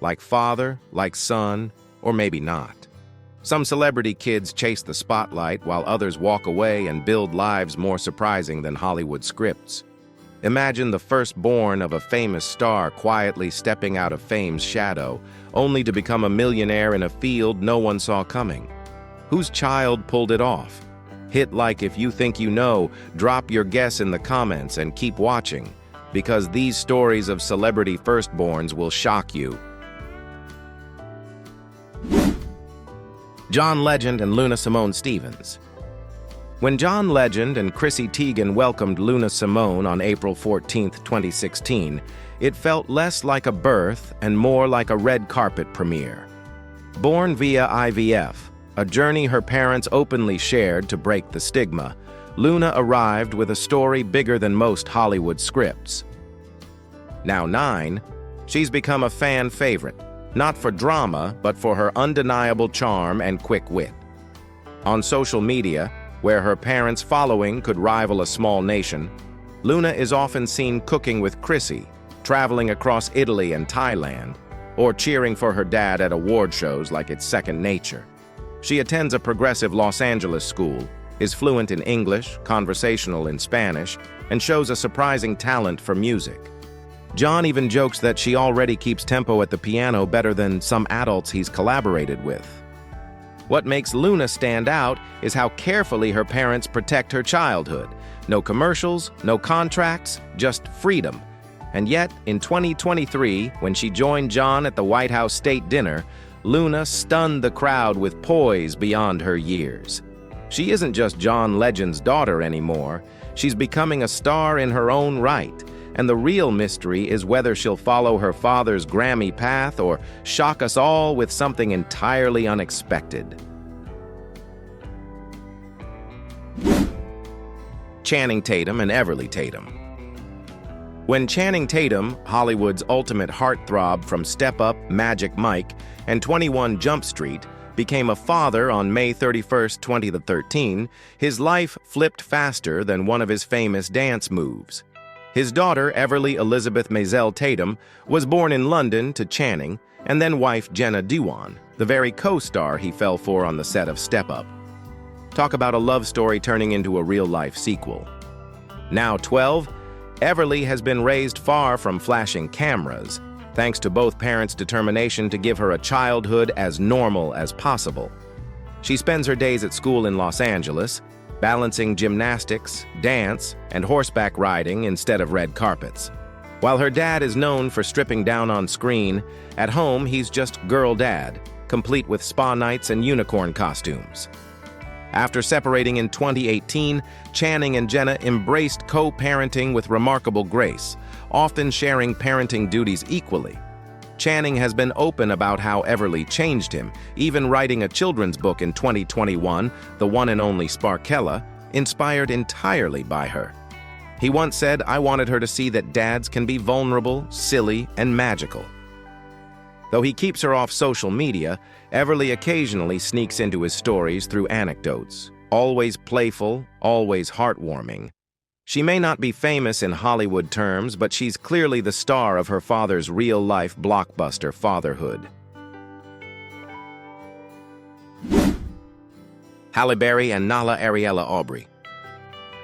like father, like son, or maybe not. Some celebrity kids chase the spotlight while others walk away and build lives more surprising than Hollywood scripts. Imagine the firstborn of a famous star quietly stepping out of fame's shadow, only to become a millionaire in a field no one saw coming. Whose child pulled it off? Hit like if you think you know, drop your guess in the comments and keep watching, because these stories of celebrity firstborns will shock you. John Legend and Luna Simone Stevens. When John Legend and Chrissy Teigen welcomed Luna Simone on April 14, 2016, it felt less like a birth and more like a red carpet premiere. Born via IVF, a journey her parents openly shared to break the stigma, Luna arrived with a story bigger than most Hollywood scripts. Now 9, she's become a fan favorite, not for drama, but for her undeniable charm and quick wit. On social media, where her parents' following could rival a small nation, Luna is often seen cooking with Chrissy, traveling across Italy and Thailand, or cheering for her dad at award shows like it's second nature. She attends a progressive Los Angeles school, is fluent in English, conversational in Spanish, and shows a surprising talent for music. John even jokes that she already keeps tempo at the piano better than some adults he's collaborated with. What makes Luna stand out is how carefully her parents protect her childhood. No commercials, no contracts, just freedom. And yet, in 2023, when she joined John at the White House State Dinner, Luna stunned the crowd with poise beyond her years. She isn't just John Legend's daughter anymore. She's becoming a star in her own right. And the real mystery is whether she'll follow her father's Grammy path or shock us all with something entirely unexpected. Channing Tatum and Everly Tatum. When Channing Tatum, Hollywood's ultimate heartthrob from Step Up, Magic Mike, and 21 Jump Street, became a father on May 31, 2013, his life flipped faster than one of his famous dance moves. His daughter, Everly Elizabeth Maisel Tatum, was born in London to Channing, and then wife Jenna Dewan, the very co-star he fell for on the set of Step Up. Talk about a love story turning into a real-life sequel. Now 12, Everly has been raised far from flashing cameras, thanks to both parents' determination to give her a childhood as normal as possible. She spends her days at school in Los Angeles, balancing gymnastics, dance, and horseback riding instead of red carpets. While her dad is known for stripping down on screen, at home he's just girl dad, complete with spa nights and unicorn costumes. After separating in 2018, Channing and Jenna embraced co-parenting with remarkable grace, often sharing parenting duties equally. Channing has been open about how Everly changed him, even writing a children's book in 2021, The One and Only Sparkella, inspired entirely by her. He once said, "I wanted her to see that dads can be vulnerable, silly, and magical." Though he keeps her off social media, Everly occasionally sneaks into his stories through anecdotes, always playful, always heartwarming. She may not be famous in Hollywood terms, but she's clearly the star of her father's real-life blockbuster Fatherhood. Halle Berry and Nahla Ariela Aubry.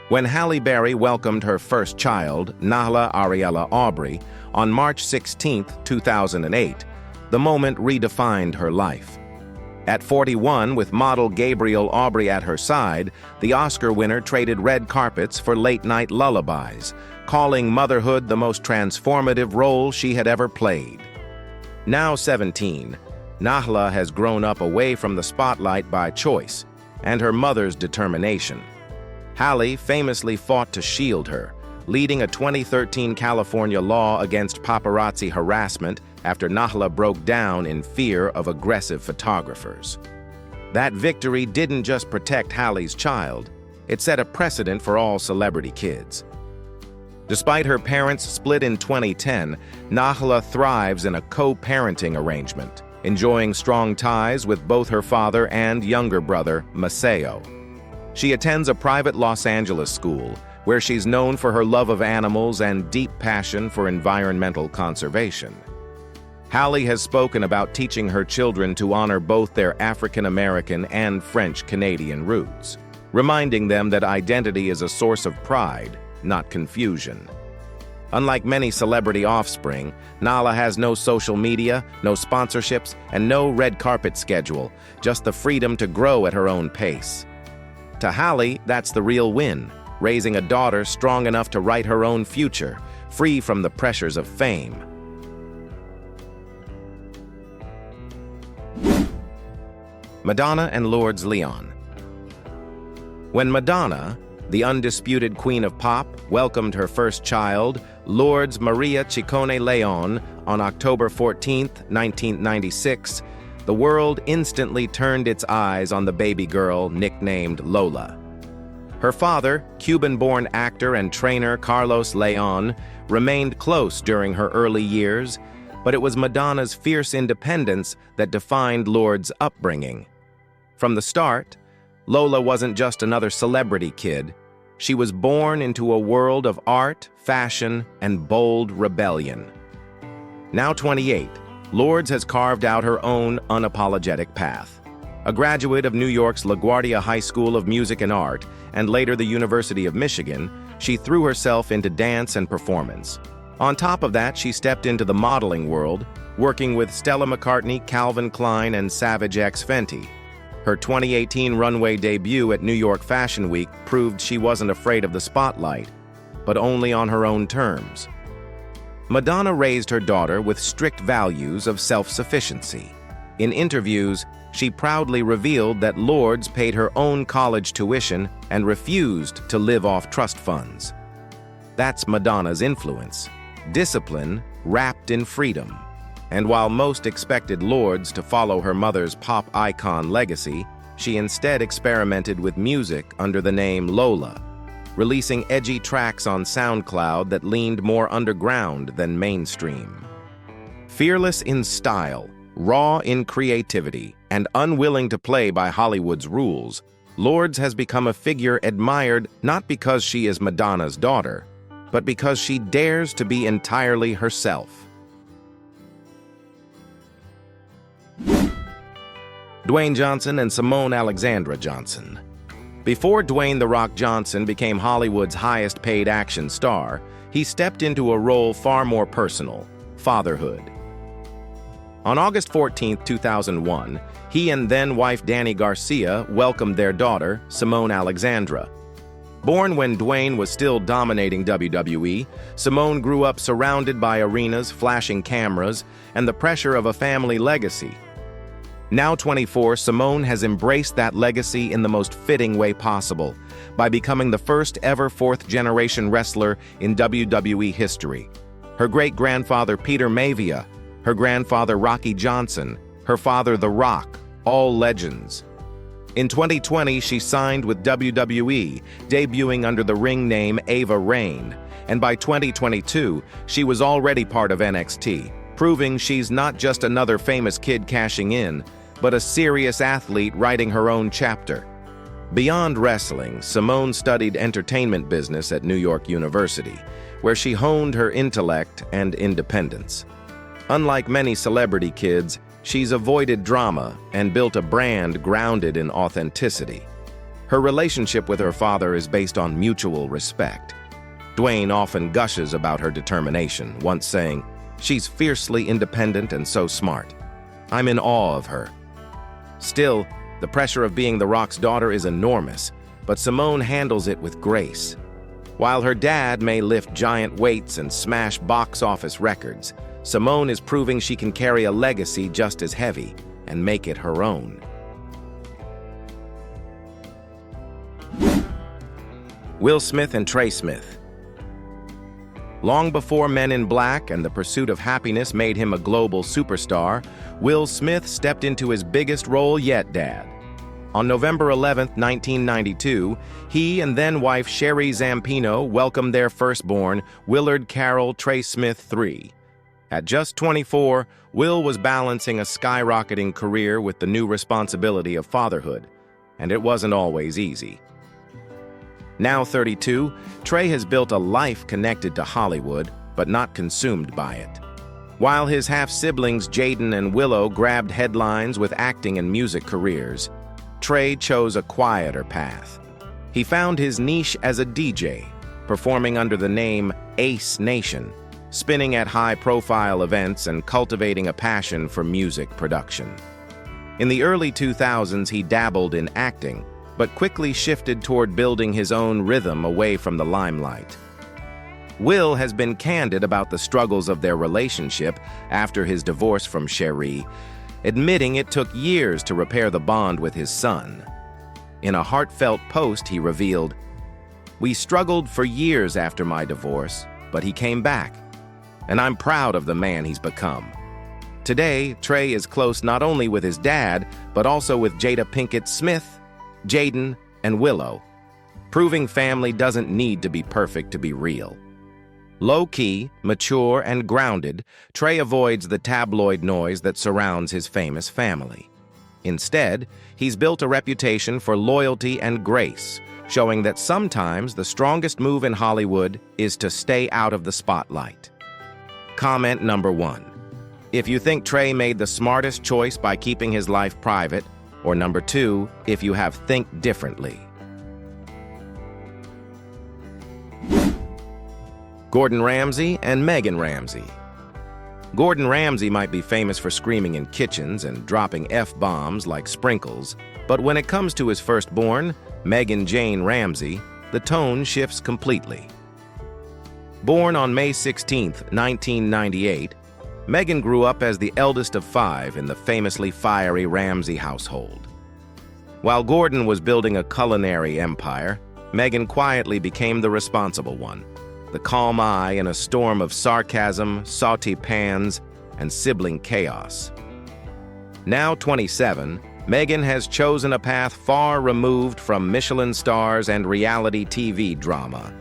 When Halle Berry welcomed her first child, Nahla Ariela Aubry, on March 16, 2008, the moment redefined her life. At 41, with model Gabrielle Aubry at her side, the Oscar winner traded red carpets for late-night lullabies, calling motherhood the most transformative role she had ever played. Now 17, Nahla has grown up away from the spotlight by choice and her mother's determination. Halle famously fought to shield her, leading a 2013 California law against paparazzi harassment after Nahla broke down in fear of aggressive photographers. That victory didn't just protect Halle's child, it set a precedent for all celebrity kids. Despite her parents' split in 2010, Nahla thrives in a co-parenting arrangement, enjoying strong ties with both her father and younger brother, Maceo. She attends a private Los Angeles school, where she's known for her love of animals and deep passion for environmental conservation. Halle has spoken about teaching her children to honor both their African-American and French-Canadian roots, reminding them that identity is a source of pride, not confusion. Unlike many celebrity offspring, Nahla has no social media, no sponsorships, and no red carpet schedule, just the freedom to grow at her own pace. To Halle, that's the real win, raising a daughter strong enough to write her own future, free from the pressures of fame. Madonna and Lourdes Leon. When Madonna, the undisputed queen of pop, welcomed her first child, Lourdes Maria Ciccone Leon, on October 14, 1996, the world instantly turned its eyes on the baby girl nicknamed Lola. Her father, Cuban-born actor and trainer Carlos Leon, remained close during her early years, but it was Madonna's fierce independence that defined Lourdes' upbringing. From the start, Lola wasn't just another celebrity kid. She was born into a world of art, fashion, and bold rebellion. Now 28, Lourdes has carved out her own unapologetic path. A graduate of New York's LaGuardia High School of Music and Art, and later the University of Michigan, she threw herself into dance and performance. On top of that, she stepped into the modeling world, working with Stella McCartney, Calvin Klein, and Savage X Fenty. Her 2018 runway debut at New York Fashion Week proved she wasn't afraid of the spotlight, but only on her own terms. Madonna raised her daughter with strict values of self-sufficiency. In interviews, she proudly revealed that Lourdes paid her own college tuition and refused to live off trust funds. That's Madonna's influence, discipline wrapped in freedom. And while most expected Lourdes to follow her mother's pop icon legacy, she instead experimented with music under the name Lola, releasing edgy tracks on SoundCloud that leaned more underground than mainstream. Fearless in style, raw in creativity, and unwilling to play by Hollywood's rules, Lourdes has become a figure admired not because she is Madonna's daughter, but because she dares to be entirely herself. Dwayne Johnson and Simone Alexandra Johnson. Before Dwayne "The Rock" Johnson became Hollywood's highest-paid action star, he stepped into a role far more personal: fatherhood. On August 14, 2001, he and then-wife Dany Garcia welcomed their daughter, Simone Alexandra. Born when Dwayne was still dominating WWE, Simone grew up surrounded by arenas, flashing cameras, and the pressure of a family legacy. Now 24, Simone has embraced that legacy in the most fitting way possible, by becoming the first ever fourth-generation wrestler in WWE history. Her great-grandfather Peter Maivia, her grandfather Rocky Johnson, her father The Rock, all legends. In 2020, she signed with WWE, debuting under the ring name Ava Raine, and by 2022, she was already part of NXT, proving she's not just another famous kid cashing in, but a serious athlete writing her own chapter. Beyond wrestling, Simone studied entertainment business at New York University, where she honed her intellect and independence. Unlike many celebrity kids, she's avoided drama and built a brand grounded in authenticity. Her relationship with her father is based on mutual respect. Dwayne often gushes about her determination, once saying, "She's fiercely independent and so smart. I'm in awe of her." Still, the pressure of being The Rock's daughter is enormous, but Simone handles it with grace. While her dad may lift giant weights and smash box office records, Simone is proving she can carry a legacy just as heavy and make it her own. Will Smith and Trey Smith. Long before Men in Black and the Pursuit of Happiness made him a global superstar, Will Smith stepped into his biggest role yet, Dad. On November 11, 1992, he and then-wife Sherry Zampino welcomed their firstborn, Willard Carroll Trey Smith III. At just 24, Will was balancing a skyrocketing career with the new responsibility of fatherhood, and it wasn't always easy. Now 32, Trey has built a life connected to Hollywood, but not consumed by it. While his half-siblings Jaden and Willow grabbed headlines with acting and music careers, Trey chose a quieter path. He found his niche as a DJ, performing under the name Ace Nation, spinning at high-profile events and cultivating a passion for music production. In the early 2000s, he dabbled in acting, but quickly shifted toward building his own rhythm away from the limelight. Will has been candid about the struggles of their relationship after his divorce from Cherie, admitting it took years to repair the bond with his son. In a heartfelt post, he revealed, "We struggled for years after my divorce, but he came back, and I'm proud of the man he's become." Today, Trey is close not only with his dad, but also with Jada Pinkett Smith, Jaden, and Willow, proving family doesn't need to be perfect to be real. Low-key, mature, and grounded, Trey avoids the tabloid noise that surrounds his famous family. Instead, he's built a reputation for loyalty and grace, showing that sometimes the strongest move in Hollywood is to stay out of the spotlight. Comment number 1. If you think Trey made the smartest choice by keeping his life private, or number 2, if you have think differently. Gordon Ramsay and Megan Ramsay. Gordon Ramsay might be famous for screaming in kitchens and dropping F-bombs like sprinkles, but when it comes to his firstborn, Megan Jane Ramsay, the tone shifts completely. Born on May 16, 1998, Megan grew up as the eldest of 5 in the famously fiery Ramsay household. While Gordon was building a culinary empire, Megan quietly became the responsible one, the calm eye in a storm of sarcasm, sauté pans, and sibling chaos. Now 27, Megan has chosen a path far removed from Michelin stars and reality TV drama.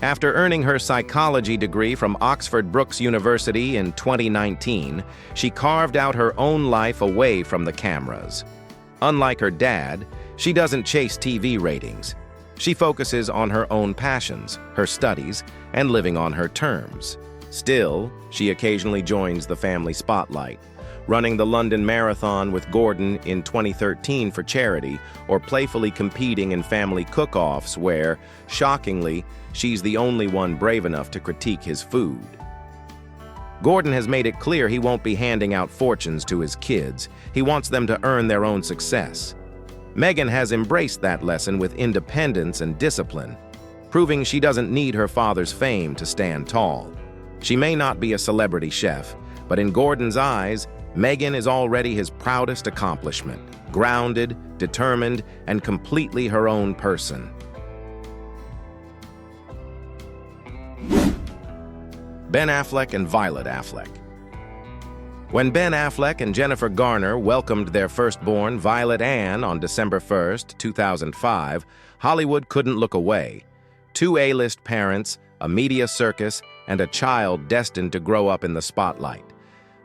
After earning her psychology degree from Oxford Brookes University in 2019, she carved out her own life away from the cameras. Unlike her dad, she doesn't chase TV ratings. She focuses on her own passions, her studies, and living on her terms. Still, she occasionally joins the family spotlight, running the London Marathon with Gordon in 2013 for charity, or playfully competing in family cook-offs where, shockingly, she's the only one brave enough to critique his food. Gordon has made it clear he won't be handing out fortunes to his kids. He wants them to earn their own success. Megan has embraced that lesson with independence and discipline, proving she doesn't need her father's fame to stand tall. She may not be a celebrity chef, but in Gordon's eyes, Megan is already his proudest accomplishment, grounded, determined, and completely her own person. Ben Affleck and Violet Affleck. When Ben Affleck and Jennifer Garner welcomed their firstborn, Violet Ann, on December 1, 2005, Hollywood couldn't look away. 2 A-list parents, a media circus, and a child destined to grow up in the spotlight.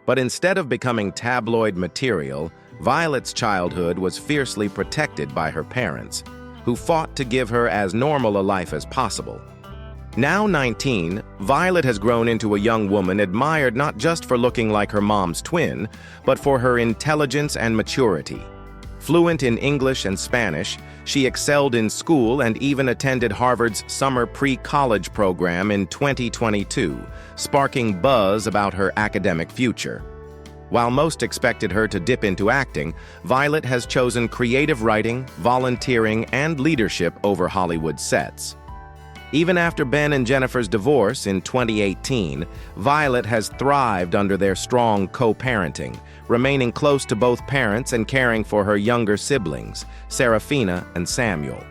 But instead of becoming tabloid material, Violet's childhood was fiercely protected by her parents, who fought to give her as normal a life as possible. Now 19, Violet has grown into a young woman admired not just for looking like her mom's twin, but for her intelligence and maturity. Fluent in English and Spanish, she excelled in school and even attended Harvard's summer pre-college program in 2022, sparking buzz about her academic future. While most expected her to dip into acting, Violet has chosen creative writing, volunteering, and leadership over Hollywood sets. Even after Ben and Jennifer's divorce in 2018, Violet has thrived under their strong co-parenting, remaining close to both parents and caring for her younger siblings, Serafina and Samuel.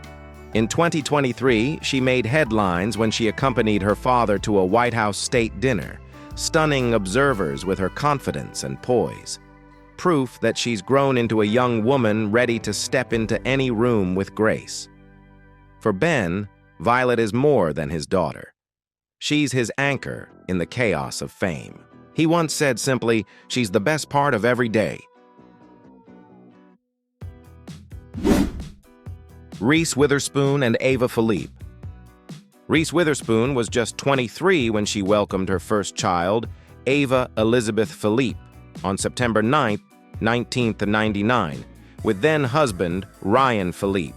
In 2023, she made headlines when she accompanied her father to a White House state dinner, stunning observers with her confidence and poise. Proof that she's grown into a young woman ready to step into any room with grace. For Ben, Violet is more than his daughter. She's his anchor in the chaos of fame. He once said simply, "She's the best part of every day." Reese Witherspoon and Ava Phillippe. Reese Witherspoon was just 23 when she welcomed her first child, Ava Elizabeth Phillippe on September 9, 1999, with then-husband Ryan Phillippe.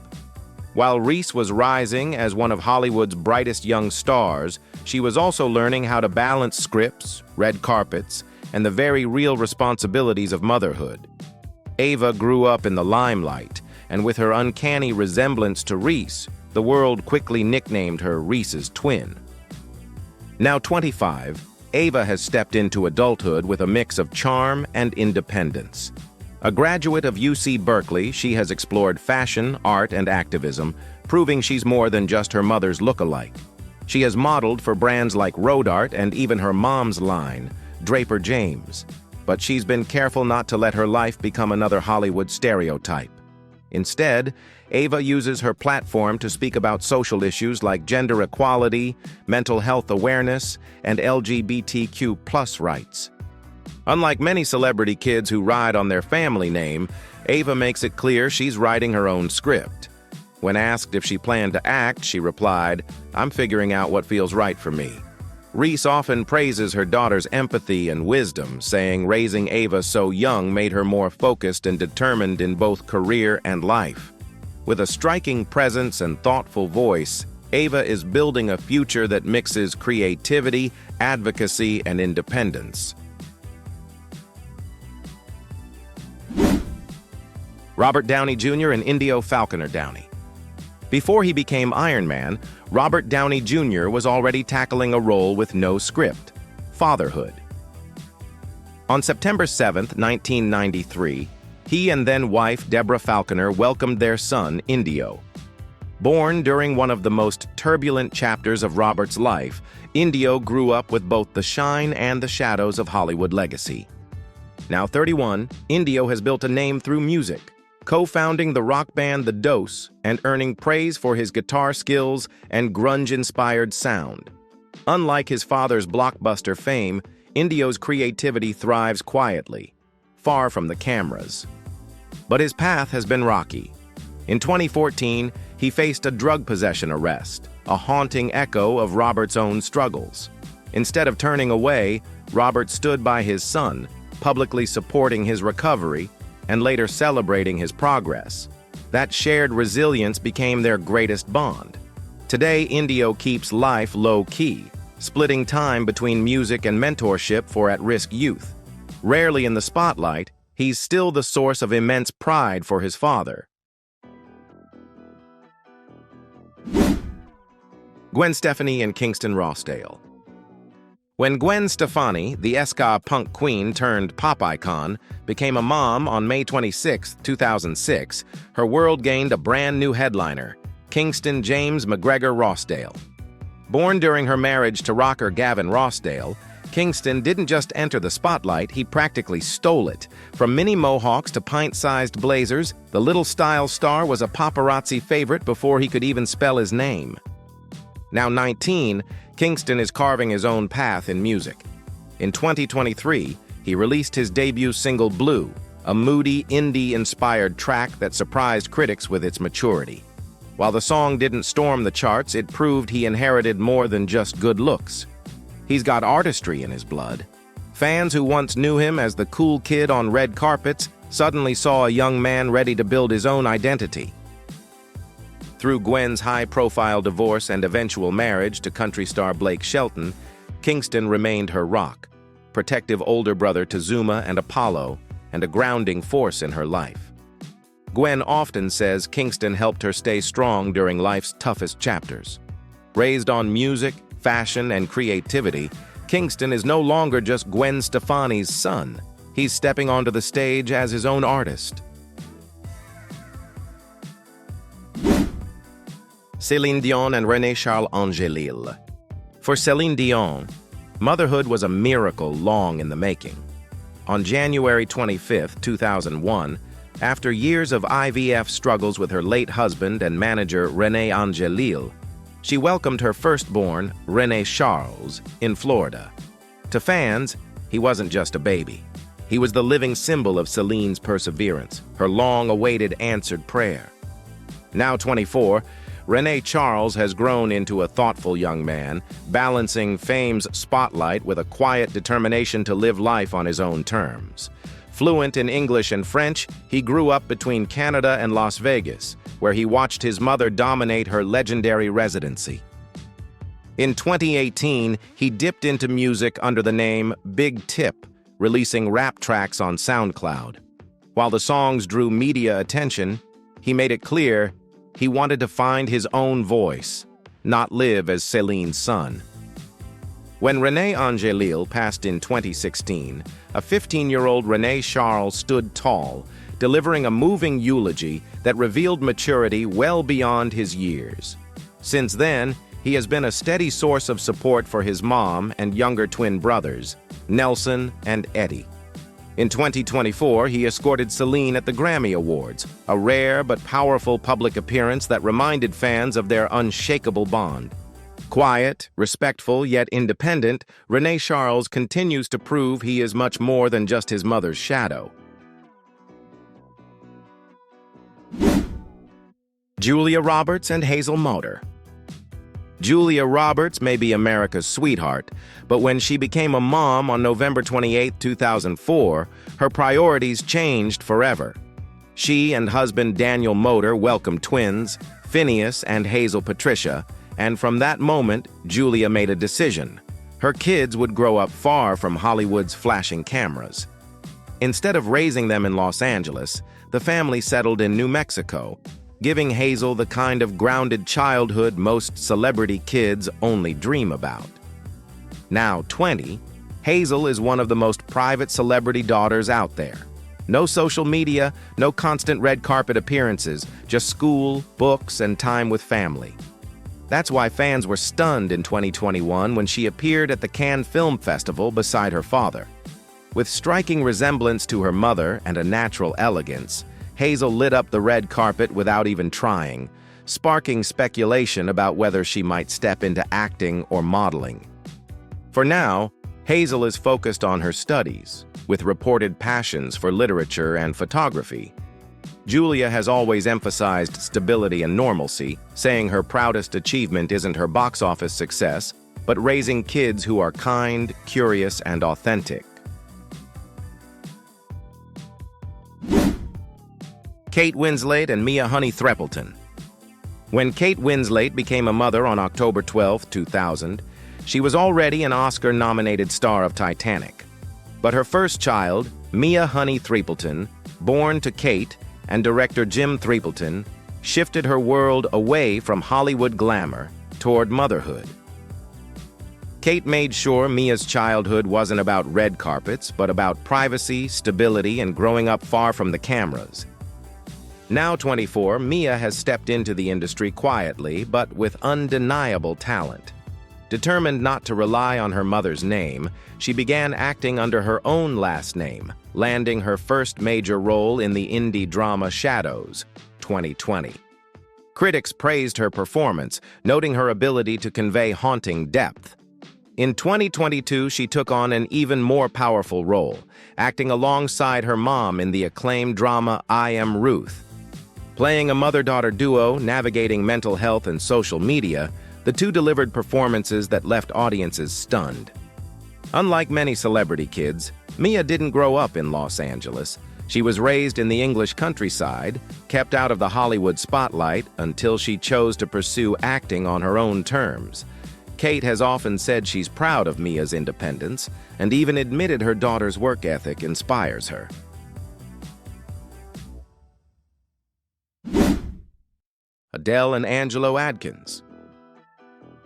While Reese was rising as one of Hollywood's brightest young stars, she was also learning how to balance scripts, red carpets, and the very real responsibilities of motherhood. Ava grew up in the limelight, and with her uncanny resemblance to Reese, the world quickly nicknamed her Reese's twin. Now 25, Ava has stepped into adulthood with a mix of charm and independence. A graduate of UC Berkeley, she has explored fashion, art, and activism, proving she's more than just her mother's look-alike. She has modeled for brands like Rodart and even her mom's line, Draper James. But she's been careful not to let her life become another Hollywood stereotype. Instead, Ava uses her platform to speak about social issues like gender equality, mental health awareness, and LGBTQ+ rights. Unlike many celebrity kids who ride on their family name, Ava makes it clear she's writing her own script. When asked if she planned to act, she replied, "I'm figuring out what feels right for me." Reese often praises her daughter's empathy and wisdom, saying raising Ava so young made her more focused and determined in both career and life. With a striking presence and thoughtful voice, Ava is building a future that mixes creativity, advocacy, and independence. Robert Downey Jr. and Indio Falconer Downey. Before he became Iron Man, Robert Downey Jr. was already tackling a role with no script: fatherhood. On September 7, 1993, he and then-wife Deborah Falconer welcomed their son, Indio. Born during one of the most turbulent chapters of Robert's life, Indio grew up with both the shine and the shadows of Hollywood legacy. Now 31, Indio has built a name through music, co-founding the rock band The Dose and earning praise for his guitar skills and grunge-inspired sound. Unlike his father's blockbuster fame, Indio's creativity thrives quietly, far from the cameras. But his path has been rocky. In 2014, he faced a drug possession arrest, a haunting echo of Robert's own struggles. Instead of turning away, Robert stood by his son, publicly supporting his recovery and later celebrating his progress. That shared resilience became their greatest bond. Today, Indio keeps life low-key, splitting time between music and mentorship for at-risk youth. Rarely in the spotlight, he's still the source of immense pride for his father. Gwen Stefani and Kingston Rossdale. When Gwen Stefani, the ska punk queen turned pop icon, became a mom on May 26, 2006, her world gained a brand new headliner, Kingston James McGregor Rossdale. Born during her marriage to rocker Gavin Rossdale, Kingston didn't just enter the spotlight, he practically stole it. From mini mohawks to pint-sized blazers, the little style star was a paparazzi favorite before he could even spell his name. Now 19, Kingston is carving his own path in music. In 2023, he released his debut single Blue, a moody, indie-inspired track that surprised critics with its maturity. While the song didn't storm the charts, it proved he inherited more than just good looks. He's got artistry in his blood. Fans who once knew him as the cool kid on red carpets suddenly saw a young man ready to build his own identity. Through Gwen's high-profile divorce and eventual marriage to country star Blake Shelton, Kingston remained her rock, protective older brother to Zuma and Apollo, and a grounding force in her life. Gwen often says Kingston helped her stay strong during life's toughest chapters. Raised on music, fashion, and creativity, Kingston is no longer just Gwen Stefani's son. He's stepping onto the stage as his own artist. Celine Dion and René-Charles Angélil. For Celine Dion, motherhood was a miracle long in the making. On January 25, 2001, after years of IVF struggles with her late husband and manager René Angélil, she welcomed her firstborn, René-Charles, in Florida. To fans, he wasn't just a baby. He was the living symbol of Celine's perseverance, her long-awaited answered prayer. Now 24, René-Charles has grown into a thoughtful young man, balancing fame's spotlight with a quiet determination to live life on his own terms. Fluent in English and French, he grew up between Canada and Las Vegas, where he watched his mother dominate her legendary residency. In 2018, he dipped into music under the name Big Tip, releasing rap tracks on SoundCloud. While the songs drew media attention, he made it clear he wanted to find his own voice, not live as Celine's son. When René Angélil passed in 2016, a 15-year-old René-Charles stood tall, delivering a moving eulogy that revealed maturity well beyond his years. Since then, he has been a steady source of support for his mom and younger twin brothers, Nelson and Eddie. In 2024, he escorted Celine at the Grammy Awards, a rare but powerful public appearance that reminded fans of their unshakable bond. Quiet, respectful, yet independent, René-Charles continues to prove he is much more than just his mother's shadow. Julia Roberts and Hazel Moder. Julia Roberts may be America's sweetheart, but when she became a mom on November 28, 2004, her priorities changed forever. She and husband Daniel Moder welcomed twins, Phineas and Hazel Patricia, and from that moment, Julia made a decision. Her kids would grow up far from Hollywood's flashing cameras. Instead of raising them in Los Angeles, the family settled in New Mexico, giving Hazel the kind of grounded childhood most celebrity kids only dream about. Now 20, Hazel is one of the most private celebrity daughters out there. No social media, no constant red carpet appearances, just school, books, and time with family. That's why fans were stunned in 2021 when she appeared at the Cannes Film Festival beside her father. With striking resemblance to her mother and a natural elegance, Hazel lit up the red carpet without even trying, sparking speculation about whether she might step into acting or modeling. For now, Hazel is focused on her studies, with reported passions for literature and photography. Julia has always emphasized stability and normalcy, saying her proudest achievement isn't her box office success, but raising kids who are kind, curious, and authentic. Kate Winslet and Mia Honey Threapleton. When Kate Winslet became a mother on October 12, 2000, she was already an Oscar-nominated star of Titanic. But her first child, Mia Honey Threapleton, born to Kate and director Jim Threapleton, shifted her world away from Hollywood glamour toward motherhood. Kate made sure Mia's childhood wasn't about red carpets, but about privacy, stability, and growing up far from the cameras. Now 24, Mia has stepped into the industry quietly, but with undeniable talent. Determined not to rely on her mother's name, she began acting under her own last name, landing her first major role in the indie drama Shadows, 2020. Critics praised her performance, noting her ability to convey haunting depth. In 2022, she took on an even more powerful role, acting alongside her mom in the acclaimed drama I Am Ruth. Playing a mother-daughter duo navigating mental health and social media, the two delivered performances that left audiences stunned. Unlike many celebrity kids, Mia didn't grow up in Los Angeles. She was raised in the English countryside, kept out of the Hollywood spotlight until she chose to pursue acting on her own terms. Kate has often said she's proud of Mia's independence and even admitted her daughter's work ethic inspires her. Adele and Angelo Atkins.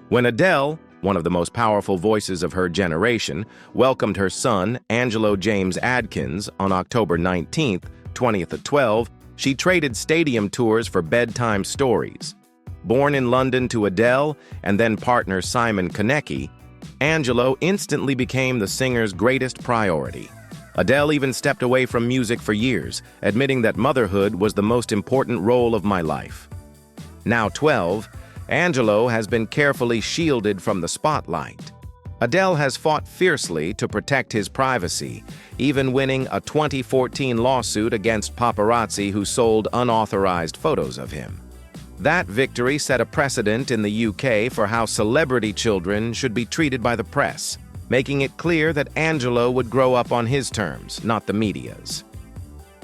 When Adele, one of the most powerful voices of her generation, welcomed her son, Angelo James Atkins, on October 19th, 20th at 12, she traded stadium tours for bedtime stories. Born in London to Adele and then partner Simon Konecki, Angelo instantly became the singer's greatest priority. Adele even stepped away from music for years, admitting that motherhood was the most important role of my life. Now 12, Angelo has been carefully shielded from the spotlight. Adele has fought fiercely to protect his privacy, even winning a 2014 lawsuit against paparazzi who sold unauthorized photos of him. That victory set a precedent in the UK for how celebrity children should be treated by the press, making it clear that Angelo would grow up on his terms, not the media's.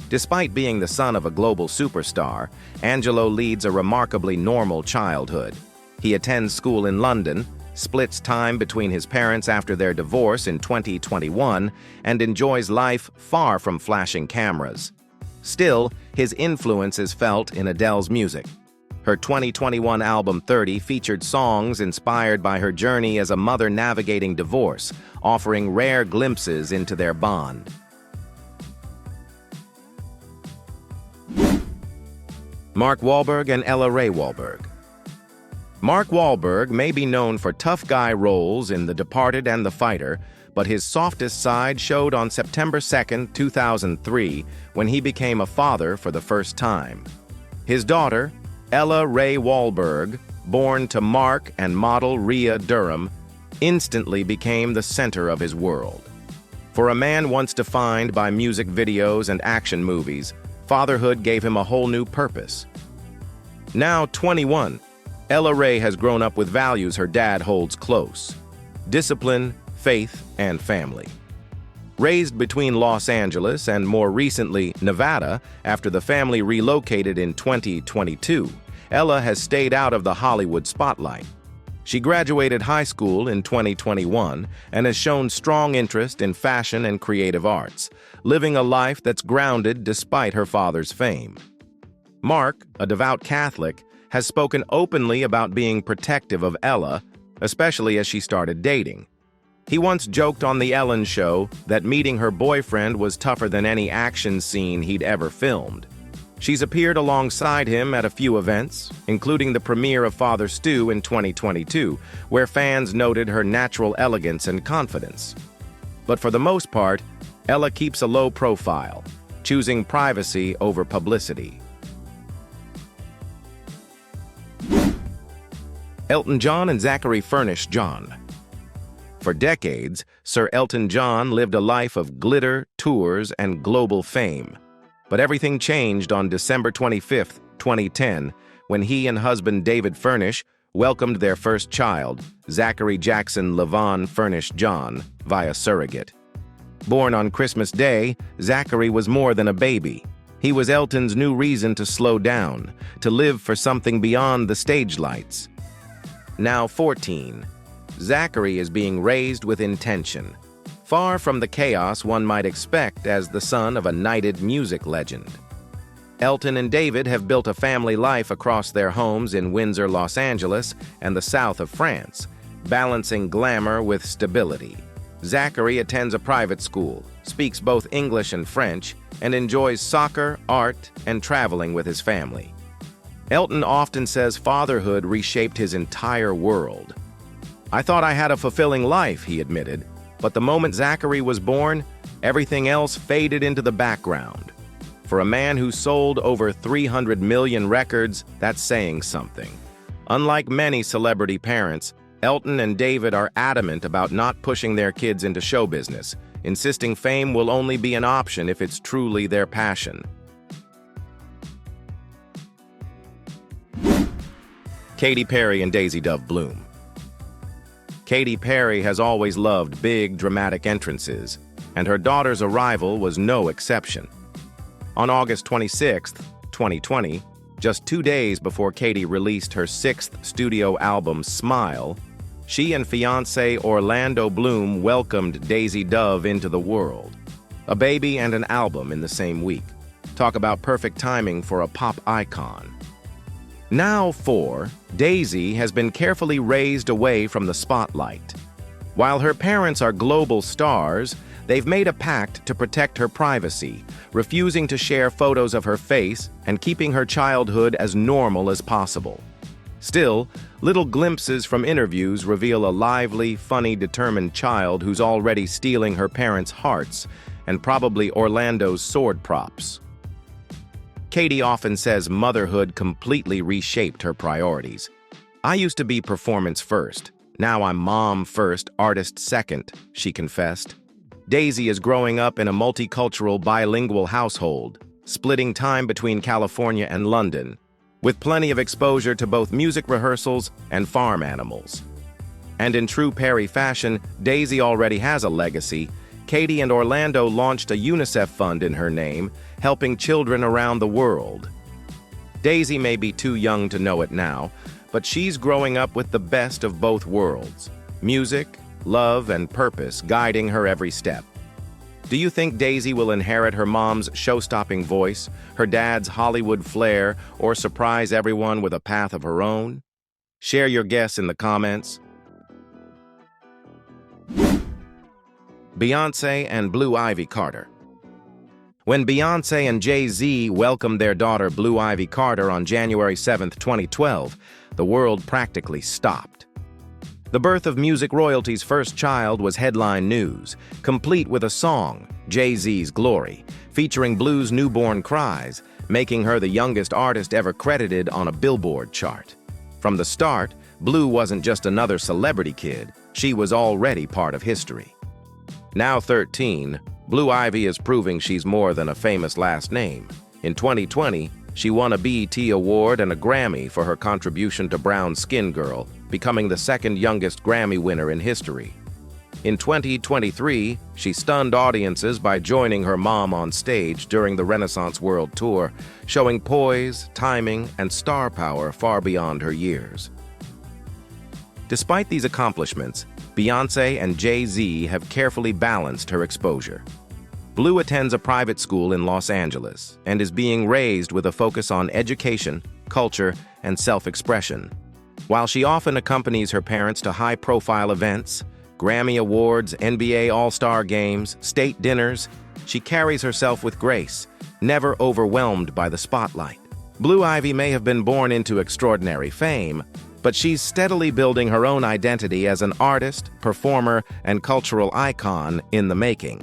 Despite being the son of a global superstar, Angelo leads a remarkably normal childhood. He attends school in London, splits time between his parents after their divorce in 2021, and enjoys life far from flashing cameras. Still, his influence is felt in Adele's music. Her 2021 album 30 featured songs inspired by her journey as a mother navigating divorce, offering rare glimpses into their bond. Mark Wahlberg and Rae Wahlberg. Mark Wahlberg may be known for tough guy roles in The Departed and The Fighter, but his softest side showed on September 2, 2003, when he became a father for the first time. His daughter, Rae Wahlberg, born to Mark and model Rhea Durham, instantly became the center of his world. For a man once defined by music videos and action movies, fatherhood gave him a whole new purpose. Now 21, Rae has grown up with values her dad holds close: discipline, faith, and family. Raised between Los Angeles and, more recently, Nevada, after the family relocated in 2022, Ella has stayed out of the Hollywood spotlight. She graduated high school in 2021 and has shown strong interest in fashion and creative arts, living a life that's grounded despite her father's fame. Mark, a devout Catholic, has spoken openly about being protective of Ella, especially as she started dating. He once joked on The Ellen Show that meeting her boyfriend was tougher than any action scene he'd ever filmed. She's appeared alongside him at a few events, including the premiere of Father Stu in 2022, where fans noted her natural elegance and confidence. But for the most part, Ella keeps a low profile, choosing privacy over publicity. Elton John and Zachary Furnish-John. For decades, Sir Elton John lived a life of glitter, tours, and global fame. But everything changed on December 25, 2010, when he and husband David Furnish welcomed their first child, Zachary Jackson Levon Furnish-John, via surrogate. Born on Christmas Day, Zachary was more than a baby. He was Elton's new reason to slow down, to live for something beyond the stage lights. Now 14, Zachary is being raised with intention, far from the chaos one might expect as the son of a knighted music legend. Elton and David have built a family life across their homes in Windsor, Los Angeles, and the south of France, balancing glamour with stability. Zachary attends a private school, speaks both English and French, and enjoys soccer, art, and traveling with his family. Elton often says fatherhood reshaped his entire world. "I thought I had a fulfilling life," he admitted, but the moment Zachary was born, everything else faded into the background. For a man who sold over 300 million records, that's saying something. Unlike many celebrity parents, Elton and David are adamant about not pushing their kids into show business, insisting fame will only be an option if it's truly their passion. Katy Perry and Daisy Dove Bloom. Katy Perry has always loved big, dramatic entrances, and her daughter's arrival was no exception. On August 26, 2020, just 2 days before Katy released her 6th studio album, Smile, she and fiancé Orlando Bloom welcomed Daisy Dove into the world. A baby and an album in the same week. Talk about perfect timing for a pop icon. Now 4, Daisy has been carefully raised away from the spotlight. While her parents are global stars, they've made a pact to protect her privacy, refusing to share photos of her face and keeping her childhood as normal as possible. Still, little glimpses from interviews reveal a lively, funny, determined child who's already stealing her parents' hearts and probably Orlando's sword props. Katy often says motherhood completely reshaped her priorities. "I used to be performance first. Now I'm mom first, artist second," she confessed. Daisy is growing up in a multicultural bilingual household, splitting time between California and London. with plenty of exposure to both music rehearsals and farm animals. And in true Perry fashion, Daisy already has a legacy. Katie and Orlando launched a UNICEF fund in her name, helping children around the world. Daisy may be too young to know it now, but she's growing up with the best of both worlds: music, love, and purpose guiding her every step. Do you think Daisy will inherit her mom's show-stopping voice, her dad's Hollywood flair, or surprise everyone with a path of her own? Share your guess in the comments. Beyoncé and Blue Ivy Carter. When Beyoncé and Jay-Z welcomed their daughter Blue Ivy Carter on January 7, 2012, the world practically stopped. The birth of music royalty's first child was headline news, complete with a song, Jay-Z's Glory, featuring Blue's newborn cries, making her the youngest artist ever credited on a Billboard chart. From the start, Blue wasn't just another celebrity kid, she was already part of history. Now 13, Blue Ivy is proving she's more than a famous last name. In 2020, she won a BET Award and a Grammy for her contribution to Brown Skin Girl, becoming the second youngest Grammy winner in history. In 2023, she stunned audiences by joining her mom on stage during the Renaissance World Tour, showing poise, timing, and star power far beyond her years. Despite these accomplishments, Beyoncé and Jay-Z have carefully balanced her exposure. Blue attends a private school in Los Angeles and is being raised with a focus on education, culture, and self-expression. While she often accompanies her parents to high-profile events, Grammy Awards, NBA All-Star Games, state dinners, she carries herself with grace, never overwhelmed by the spotlight. Blue Ivy may have been born into extraordinary fame, but she's steadily building her own identity as an artist, performer, and cultural icon in the making.